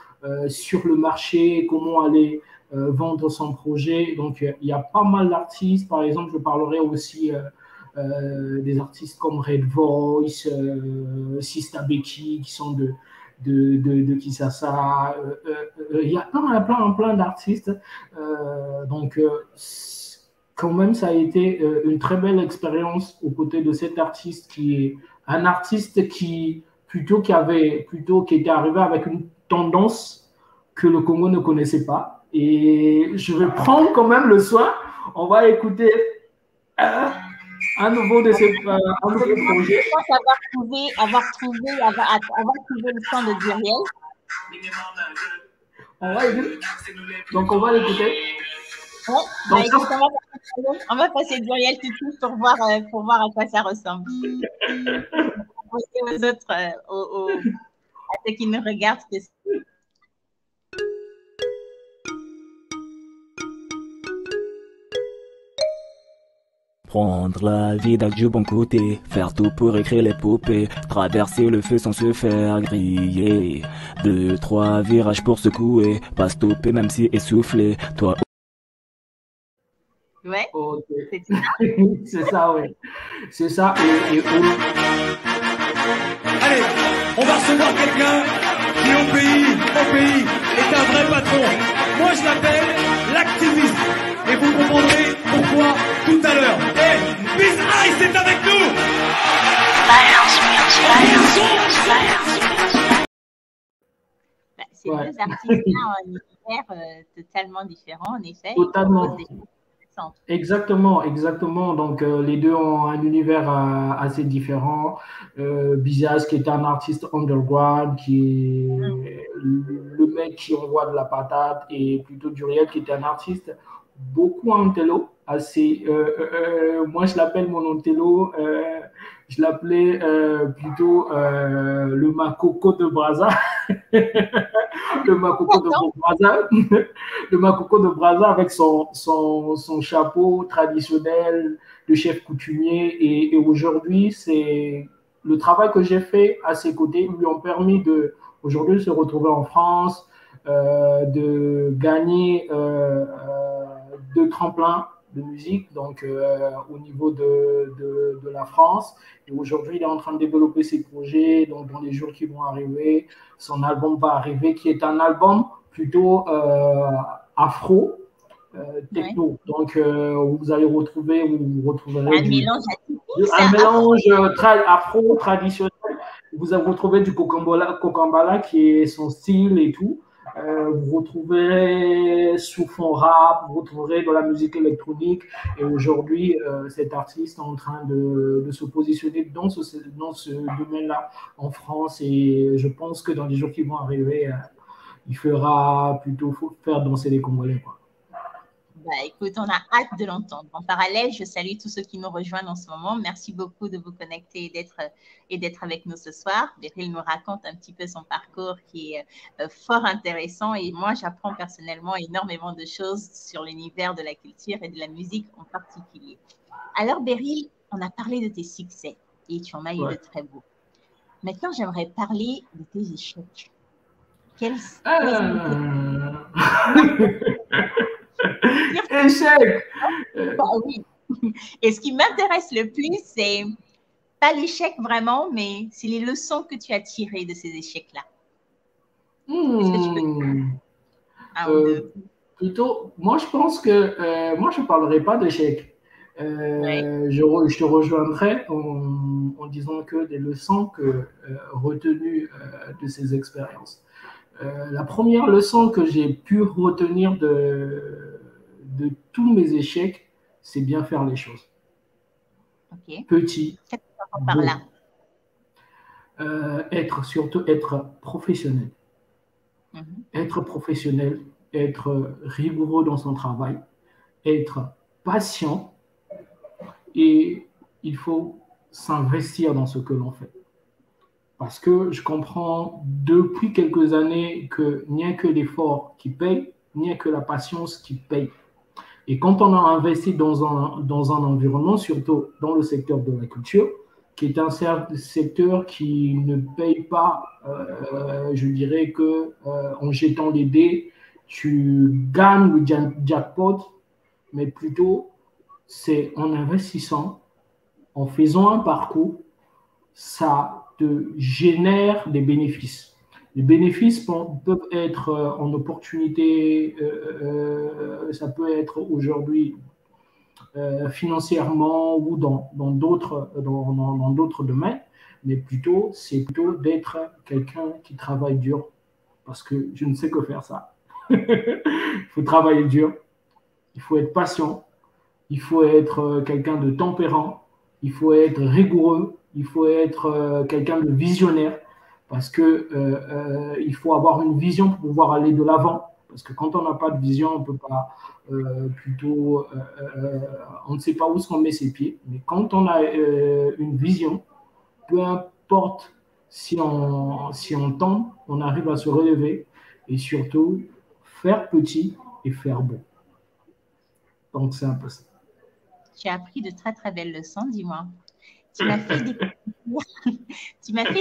sur le marché, comment aller vendre son projet. Donc, il y a pas mal d'artistes. Par exemple, je parlerai aussi des artistes comme Red Voice, Sista Becky, qui sont de Kisasa. Il y a plein d'artistes. Donc, quand même, ça a été une très belle expérience aux côtés de cet artiste qui est un artiste qui était arrivé avec une tendance que le Congo ne connaissait pas. Et je vais prendre quand même le soin. On va écouter un nouveau de ces projets. Je pense avoir trouvé le son de Duriel. Donc, on va l'écouter. Ouais, bah, écoute, on va passer Duriel tout de suite pour voir à quoi ça ressemble. Aux autres, à ceux qui nous regardent. Prendre la vie du bon côté, faire tout pour écrire l'épopée, traverser le feu sans se faire griller. 2, 3 virages pour secouer, pas stopper même si essoufflé. Toi. Ouais. Okay. C'est ça, oui. C'est ça. Allez, on va recevoir quelqu'un qui au pays est un vrai patron. Moi je l'appelle l'activiste. Et vous comprendrez pourquoi tout à l'heure. Et Biz Ice est avec nous. Ces deux artistes-là ont un univers totalement différent, en effet. Totalement. Exactement. Donc, les deux ont un univers assez différent. Bizaz, qui est un artiste underground, qui est le mec qui envoie de la patate, et plutôt Duriel, qui est un artiste beaucoup intello, assez. Moi, je l'appelle mon intello. Je l'appelais plutôt le Makoko de Brazza. Le Makoko de Brazza avec son chapeau traditionnel de chef coutumier. Et aujourd'hui, c'est le travail que j'ai fait à ses côtés lui ont permis aujourd'hui de se retrouver en France, de gagner 2 tremplins de musique, donc au niveau de la France. Et aujourd'hui, il est en train de développer ses projets. Donc, dans les jours qui vont arriver, son album va arriver, qui est un album plutôt afro, techno. Donc, vous allez retrouverez un mélange afro traditionnel. Vous retrouvez du Kokambala, qui est son style et tout. Vous retrouverez sous fond rap, vous retrouverez de la musique électronique. Et aujourd'hui, cet artiste est en train de se positionner dans ce domaine-là en France. Et je pense que dans les jours qui vont arriver, il fera plutôt faire danser les Congolais, quoi. Bah, écoute, on a hâte de l'entendre. En parallèle, je salue tous ceux qui nous rejoignent en ce moment. Merci beaucoup de vous connecter et d'être avec nous ce soir. Beryl nous raconte un petit peu son parcours qui est fort intéressant et moi, j'apprends personnellement énormément de choses sur l'univers de la culture et de la musique en particulier. Alors, Beryl, on a parlé de tes succès et tu en as eu de très beaux. Maintenant, j'aimerais parler de tes échecs. Échec. Bah, oui. Et ce qui m'intéresse le plus, c'est pas l'échec vraiment, mais c'est les leçons que tu as tirées de ces échecs-là. Est-ce que tu peux un ou deux? Plutôt, moi je pense que moi je ne parlerai pas d'échec. Je te rejoindrai en disant que des leçons que retenues de ces expériences. La première leçon que j'ai pu retenir de tous mes échecs, c'est bien faire les choses. Petit, qu'est-ce que tu entends par là? Surtout être professionnel. Être professionnel, être rigoureux dans son travail, être patient, et il faut s'investir dans ce que l'on fait. Parce que je comprends depuis quelques années qu'il n'y a que l'effort qui paye, il n'y a que la patience qui paye. Et quand on a investi dans un environnement, surtout dans le secteur de la culture, qui est un secteur qui ne paye pas, je dirais que en jetant les dés, tu gagnes le jackpot, mais plutôt c'est en investissant, en faisant un parcours, ça te génère des bénéfices. Les bénéfices peuvent être en opportunité, ça peut être aujourd'hui financièrement ou dans d'autres domaines, mais c'est plutôt d'être quelqu'un qui travaille dur, parce que je ne sais que faire ça. Il faut travailler dur, il faut être patient, il faut être quelqu'un de tempérant, il faut être rigoureux, il faut être quelqu'un de visionnaire, parce que il faut avoir une vision pour pouvoir aller de l'avant. Parce que quand on n'a pas de vision, on peut pas on ne sait pas où on met ses pieds. Mais quand on a une vision, peu importe si on tombe, on arrive à se relever et surtout faire petit et faire beau. Donc c'est un peu ça. Tu as appris de très très belles leçons, dis-moi. Tu m'as fait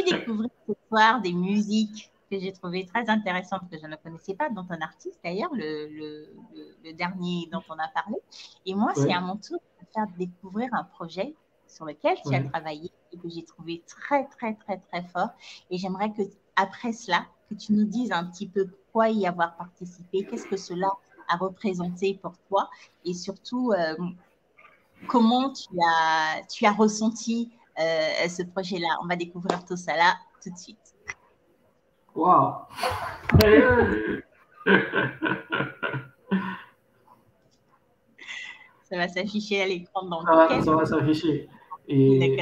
découvrir ce soir des musiques que j'ai trouvées très intéressantes, que je ne connaissais pas, dont un artiste d'ailleurs, le dernier dont on a parlé. Et moi, c'est à mon tour de faire découvrir un projet sur lequel tu as travaillé et que j'ai trouvé très, très, très, très fort. Et j'aimerais que, après cela, que tu nous dises un petit peu pourquoi y avoir participé, qu'est-ce que cela a représenté pour toi et surtout, comment tu as ressenti ce projet-là. On va découvrir tout ça là tout de suite. Wow. Ça va s'afficher à l'écran. Ça va s'afficher. Et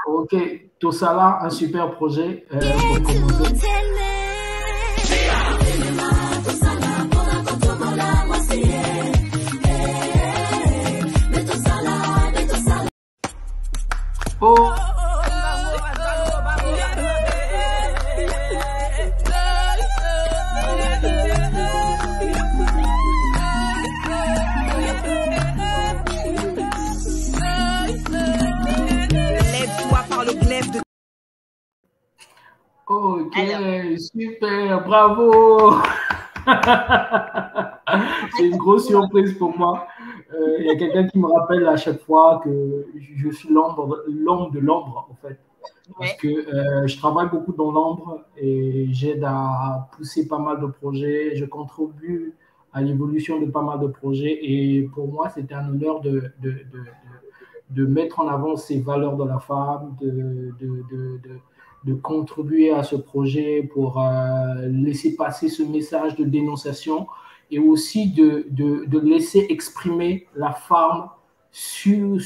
ok, tout ça là, un super projet pour commencer. Oh. Ok, super, bravo. C'est une grosse surprise pour moi. Il y a quelqu'un qui me rappelle à chaque fois que je suis l'ombre de l'ombre, en fait. Parce que je travaille beaucoup dans l'ombre et j'aide à pousser pas mal de projets. Je contribue à l'évolution de pas mal de projets. Et pour moi, c'était un honneur de mettre en avant ces valeurs de la femme, de contribuer à ce projet pour laisser passer ce message de dénonciation et aussi de laisser exprimer la femme sous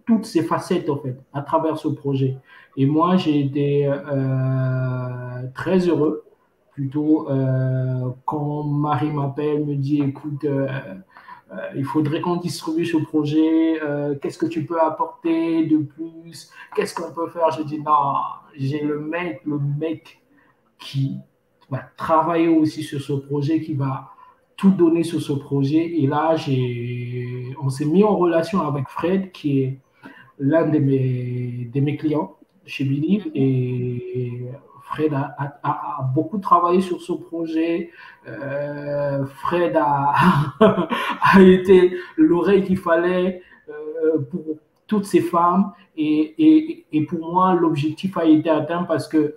toutes ses facettes, en fait, à travers ce projet. Et moi, j'ai été très heureux, plutôt, quand Marie m'appelle, me dit, écoute, il faudrait qu'on distribue ce projet, qu'est-ce que tu peux apporter de plus, qu'est-ce qu'on peut faire? Je dis non, j'ai le mec qui va travailler aussi sur ce projet, qui va tout donner sur ce projet. Et là, on s'est mis en relation avec Fred, qui est l'un de mes clients chez Believe. Et Fred a beaucoup travaillé sur ce projet. Fred a été l'oreille qu'il fallait pour toutes ces femmes. Et pour moi, l'objectif a été atteint parce que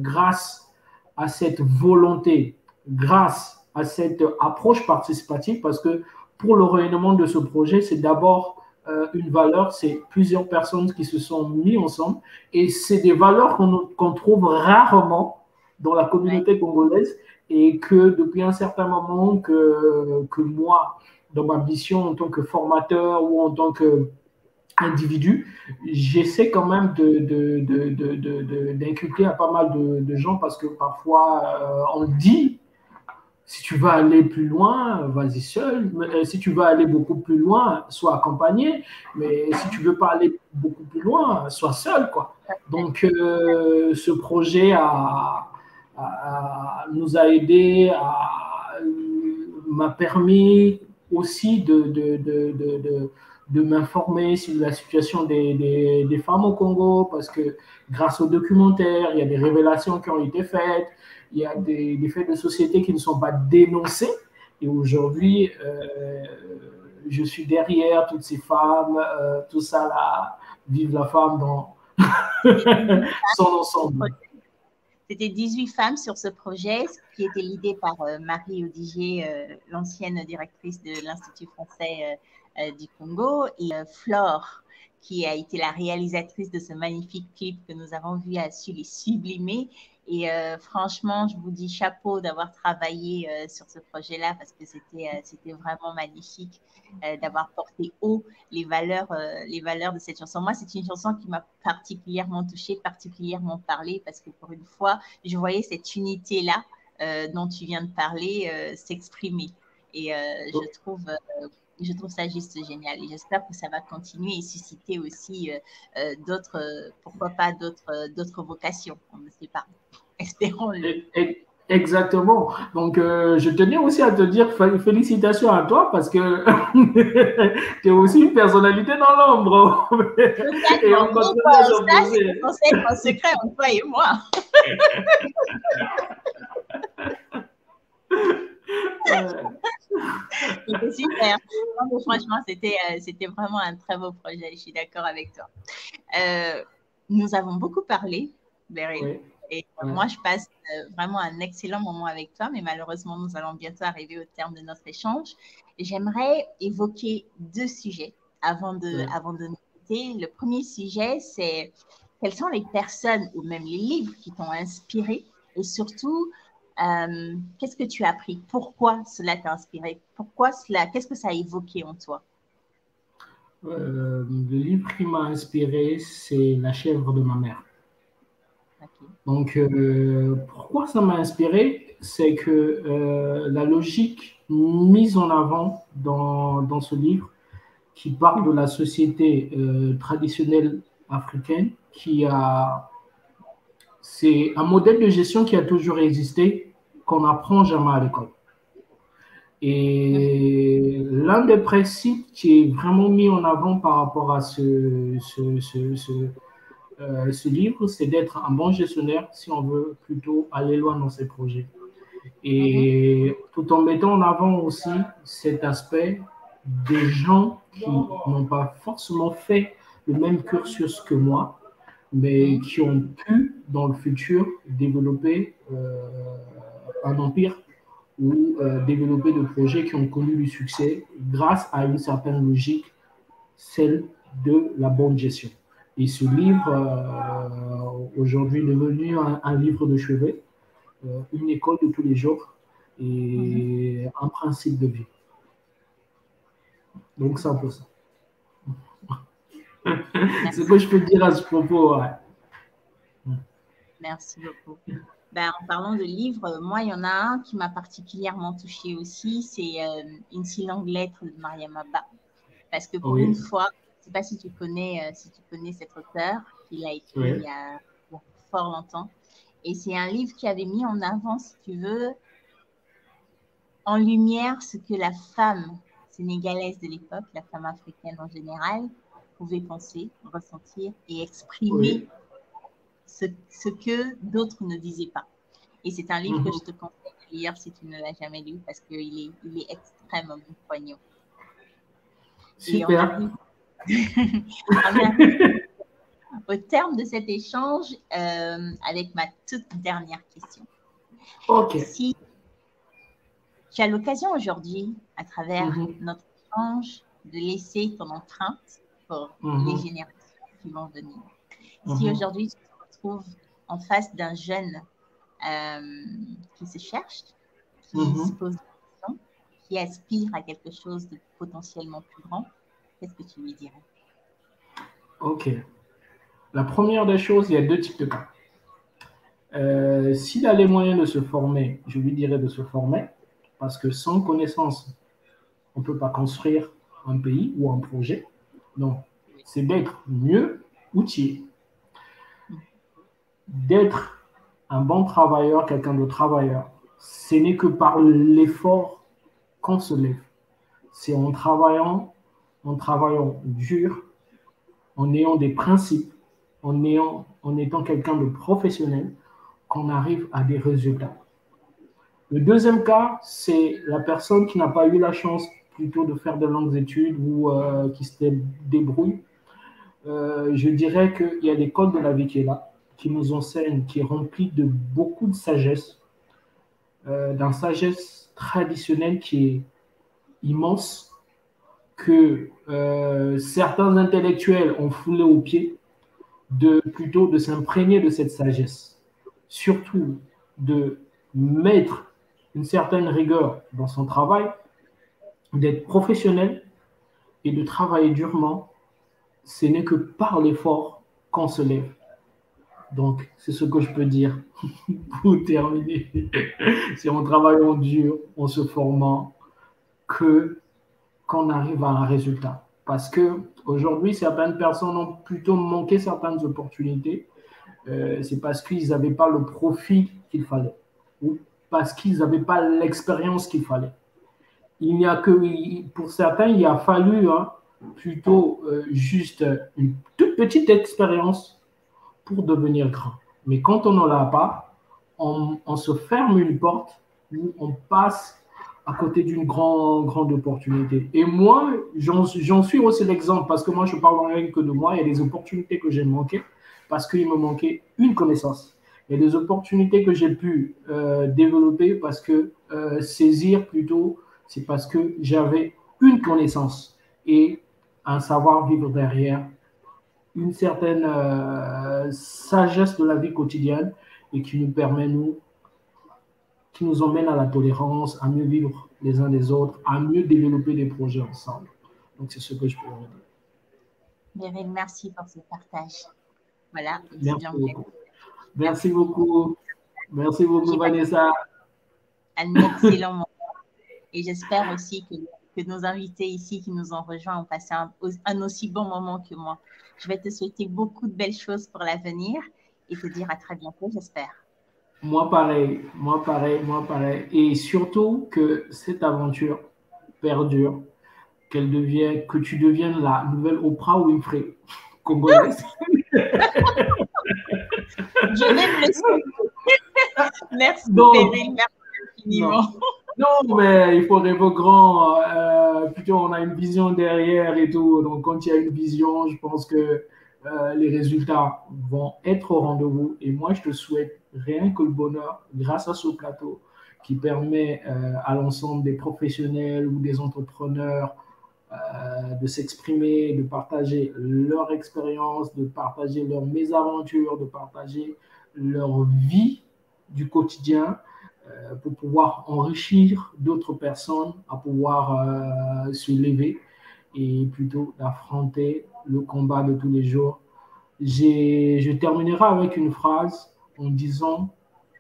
grâce à cette volonté, grâce à cette approche participative, parce que pour le rayonnement de ce projet, c'est d'abord une valeur, c'est plusieurs personnes qui se sont mis ensemble, et c'est des valeurs qu'on trouve rarement dans la communauté congolaise, et que depuis un certain moment que moi, dans ma mission en tant que formateur ou en tant que individu, j'essaie quand même d'inculquer à pas mal de gens, parce que parfois on dit, si tu vas aller plus loin, vas-y seul. Si tu vas aller beaucoup plus loin, sois accompagné. Mais si tu veux pas aller beaucoup plus loin, sois seul, quoi. Donc ce projet nous a aidés, m'a permis aussi de m'informer sur la situation des femmes au Congo, parce que grâce au documentaire, il y a des révélations qui ont été faites, il y a des faits de société qui ne sont pas dénoncés. Et aujourd'hui, je suis derrière toutes ces femmes, tout ça là, vive la femme dans son ensemble. C'était 18 femmes sur ce projet qui était l'idée par Marie Odigier, l'ancienne directrice de l'Institut français du Congo, et Flore, qui a été la réalisatrice de ce magnifique clip que nous avons vu, a su les sublimer. Et franchement, je vous dis chapeau d'avoir travaillé sur ce projet-là, parce que c'était vraiment magnifique d'avoir porté haut les valeurs de cette chanson. Moi, c'est une chanson qui m'a particulièrement touchée, particulièrement parlé, parce que pour une fois, je voyais cette unité-là dont tu viens de parler s'exprimer. Et je trouve ça juste génial, et j'espère que ça va continuer et susciter aussi pourquoi pas d'autres vocations, on ne sait pas. Espérons-le. Exactement. Donc, je tenais aussi à te dire félicitations à toi, parce que tu es aussi une personnalité dans l'ombre. Et on continue à s'opposer. C'est un secret entre toi et moi. C'était super. Franchement, c'était vraiment un très beau projet. Je suis d'accord avec toi. Nous avons beaucoup parlé, Beryl. Oui. Et moi, je passe vraiment un excellent moment avec toi, mais malheureusement, nous allons bientôt arriver au terme de notre échange. J'aimerais évoquer 2 sujets avant de nous quitter. Le premier sujet, c'est quelles sont les personnes ou même les livres qui t'ont inspiré, et surtout, qu'est-ce que tu as appris? Pourquoi cela t'a inspiré? Qu'est-ce que ça a évoqué en toi? Le livre qui m'a inspiré, c'est La chèvre de ma mère. Okay. Donc, pourquoi ça m'a inspiré? C'est que la logique mise en avant dans ce livre, qui parle de la société traditionnelle africaine, c'est un modèle de gestion qui a toujours existé, qu'on n'apprend jamais à l'école. Et l'un des principes qui est vraiment mis en avant par rapport à ce livre, c'est d'être un bon gestionnaire si on veut plutôt aller loin dans ses projets. Et tout en mettant en avant aussi cet aspect des gens qui n'ont pas forcément fait le même cursus que moi, mais qui ont pu, dans le futur, développer un empire ou développer des projets qui ont connu du succès grâce à une certaine logique, celle de la bonne gestion. Et ce livre, aujourd'hui, est devenu un livre de chevet, une école de tous les jours et un principe de vie. Donc, c'est un peu ça. C'est ce que je peux dire à ce propos. Ouais. Merci beaucoup. Ben, en parlant de livres, moi, il y en a un qui m'a particulièrement touchée aussi, c'est Une si longue lettre de Mariam Abba. Parce que pour une Oui, fois, je ne sais pas si tu connais cet auteur, il a écrit oui. il y a fort longtemps. Et c'est un livre qui avait mis en avant, si tu veux, en lumière ce que la femme sénégalaise de l'époque, la femme africaine en général, pouvait penser, ressentir et exprimer Oui. ce que d'autres ne disaient pas. Et c'est un livre que je Mhm. te conseille de lire si tu ne l'as jamais lu parce il est extrêmement poignant. Et Super. on arrive au terme de cet échange avec ma toute dernière question. Ok. Si tu as l'occasion aujourd'hui, à travers Mhm. notre échange, de laisser ton empreinte pour les Mhm. générations qui vont venir. Si Mhm. aujourd'hui tu te retrouves en face d'un jeune qui se cherche, qui se Mhm. pose des questions, qui aspire à quelque chose de potentiellement plus grand, qu'est-ce que tu lui dirais? Ok. La première des choses, il y a deux types de cas. S'il a les moyens de se former, je lui dirais de se former, parce que sans connaissance, on ne peut pas construire un pays ou un projet. Donc, c'est d'être mieux outillé, d'être un bon travailleur, quelqu'un de travailleur. Ce n'est que par l'effort qu'on se lève. C'est en travaillant dur, en ayant des principes, en étant quelqu'un de professionnel, qu'on arrive à des résultats. Le deuxième cas, c'est la personne qui n'a pas eu la chance plutôt de faire de longues études ou qui se débrouille. Je dirais qu'il y a l'école de la vie qui est là, qui nous enseigne, qui est remplie de beaucoup de sagesse, d'une sagesse traditionnelle qui est immense, que certains intellectuels ont foulé aux pieds, plutôt de s'imprégner de cette sagesse, surtout de mettre une certaine rigueur dans son travail, d'être professionnel et de travailler durement. Ce n'est que par l'effort qu'on se lève. Donc, c'est ce que je peux dire pour terminer. C'est en travaillant dur, en se formant, que qu'on arrive à un résultat. Parce que aujourd'hui, certaines personnes ont plutôt manqué certaines opportunités. C'est parce qu'ils n'avaient pas le profil qu'il fallait ou parce qu'ils n'avaient pas l'expérience qu'il fallait. Il n'y a que, pour certains, il a fallu plutôt juste une toute petite expérience pour devenir grand. Mais quand on n'en a pas, on se ferme une porte ou on passe à côté d'une grande opportunité. Et moi, j'en suis aussi l'exemple parce que moi, je parle rien que de moi. Il y a des opportunités que j'ai manquées parce qu'il me manquait une connaissance. Il y a des opportunités que j'ai pu développer parce que saisir plutôt, c'est parce que j'avais une connaissance et un savoir-vivre derrière, une certaine sagesse de la vie quotidienne et qui nous permet, qui nous emmène à la tolérance, à mieux vivre les uns les autres, à mieux développer des projets ensemble. Donc, c'est ce que je peux vous dire. Meryl, merci pour ce partage. Voilà, ici Merci l'anglais. beaucoup. Merci Merci beaucoup. beaucoup. Merci beaucoup, J'ai passé Vanessa. un excellent moment et j'espère aussi que nos invités ici qui nous ont rejoints ont passé un aussi bon moment que moi. Je vais te souhaiter beaucoup de belles choses pour l'avenir et te dire à très bientôt, j'espère. Moi, pareil. Moi, pareil. Moi, pareil. Et surtout que cette aventure perdure, que tu deviennes la nouvelle Oprah Winfrey congolaise. Je vais me le souhaiter. Merci, Donc, Meryl. Merci non. infiniment. Non, mais il faut rêver grand. Plutôt, on a une vision derrière et tout. Donc, quand il y a une vision, je pense que les résultats vont être au rendez-vous. Et moi, je te souhaite rien que le bonheur grâce à ce plateau qui permet à l'ensemble des professionnels ou des entrepreneurs de s'exprimer, de partager leur expérience, de partager leurs mésaventures, de partager leur vie du quotidien pour pouvoir enrichir d'autres personnes à pouvoir se lever et plutôt d'affronter le combat de tous les jours. Je terminerai avec une phrase en disant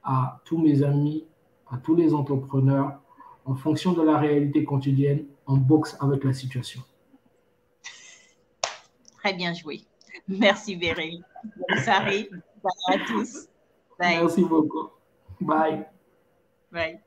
à tous mes amis, à tous les entrepreneurs, en fonction de la réalité quotidienne, on boxe avec la situation. Très bien joué. Merci Bérémy. Bonne soirée. Bye à tous. Bye. Merci beaucoup. Bye. Bye.